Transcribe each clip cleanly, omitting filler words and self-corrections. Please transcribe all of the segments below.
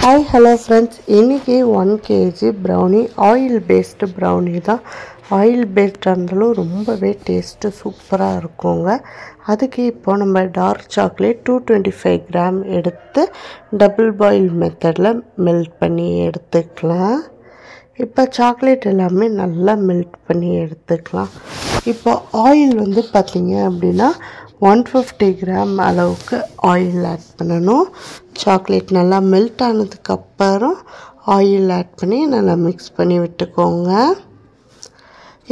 Hi, hello friends. இன்னைக்கு 1 kg brownie oil based brownie தான். oil based இருந்தாலும் ரொம்பவே டேஸ்ட் சூப்பரா இருக்குங்க. அதுக்கு இப்போ நம்ம டார்க் சாக்லேட் 225 கிராம் எடுத்து டபுள் பாயில் மெத்தட்ல மெல்ட் பண்ணி எடுத்துக்கலாம். இப்போ சாக்லேட் எல்லாமே நல்லா மெல்ட் பண்ணி எடுத்துக்கலாம். இப்போ ஆயில் வந்து பாத்தீங்க அப்படினா 150 கிராம் அளவுக்கு ஆயில் ஆட் பண்ணனும். சாக்லேட் நல்லா மெல்ட் ஆனதுக்கு அப்புறம் ஆயில் ஆட் பண்ணி நல்லா mix பண்ணி விட்டுக்கோங்க.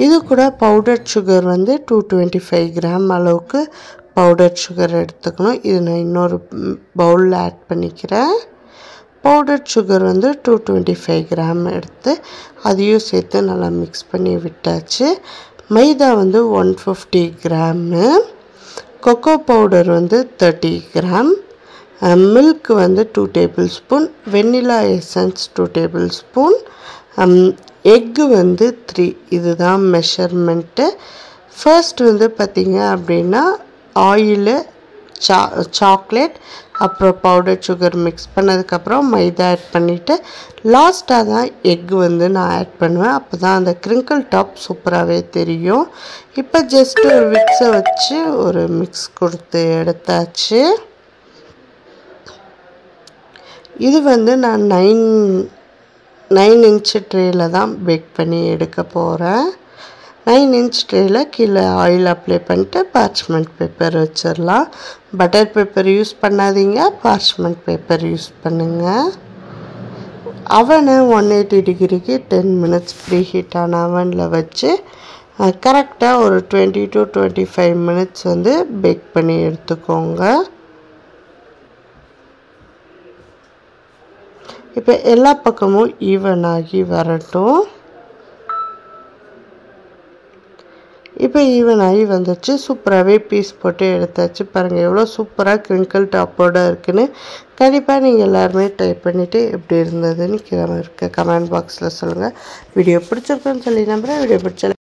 இது கூட பவுடர் sugar வந்து 225 கிராம் அளவுக்கு பவுடர் sugar எடுத்துக்கணும். இது நான் இன்னொரு பவுல்ல ஆட் பண்ணிக்கிறேன். பவுடர் sugar வந்து 225 கிராம் எடுத்து அதையும் சேர்த்து நல்லா mix பண்ணி விட்டாச்சு. மைதா வந்து 150 கிராம், cocoa powder வந்து 30 கிராம், milk வந்து 2 tablespoon, vanilla essence 2 tablespoon, egg வந்து 3. இதுதான் மெஷர்மெண்ட். ஃபர்ஸ்ட் வந்து பாத்தீங்க அப்படினா ஆயில், சாக்லேட் அப்புறம் பவுடர் sugar mix பண்ணதுக்கு அப்புறம் மைதா ஆட் பண்ணிட்டு லாஸ்டா தான் எக் வந்து நான் ஆட் பண்ணுவேன். அப்பதான் அந்த crinkle top சூப்பராவே தெரியும். இப்போ ஜஸ்ட் ஒரு விக்ஸ வச்சு ஒரு mix கொடுத்து எடுத்தாச்சு. இது வந்து நான் 9 inch ட்ரேல தான் பேக் பண்ணி எடுக்க போறேன். 9 inch ட்ரேல கீழ ஆயில் அப்ளை பண்ணிட்டு parchment paper வச்சிரலாம். பட்டர் பேப்பர் யூஸ் பண்ணாதீங்க, parchment paper யூஸ் பண்ணுங்க. அவனை 180 டிகிரிக்கு 10 minutes preheat ஆன அவன்ல வச்சு கரெக்டா ஒரு 20 to 25 minutes வந்து பேக் பண்ணி எடுத்துக்கோங்க. இப்போ எல்லா பக்கமும் ஈவன் ஆகி வரட்டும். இப்போ ஈவன் ஆகி வந்துச்சு. சூப்பராகவே பீஸ் போட்டு எடுத்தாச்சு. பாருங்கள் எவ்வளோ சூப்பராக crinkle டாப்போட இருக்குன்னு. கண்டிப்பாக நீங்கள் எல்லாருமே ட்ரை பண்ணிவிட்டு எப்படி இருந்ததுன்னு கீழே இருக்க கமெண்ட் பாக்ஸில் சொல்லுங்கள். வீடியோ பிடிச்சிருக்குன்னு சொல்லி நம்புகிறேன். வீடியோ பிடிச்ச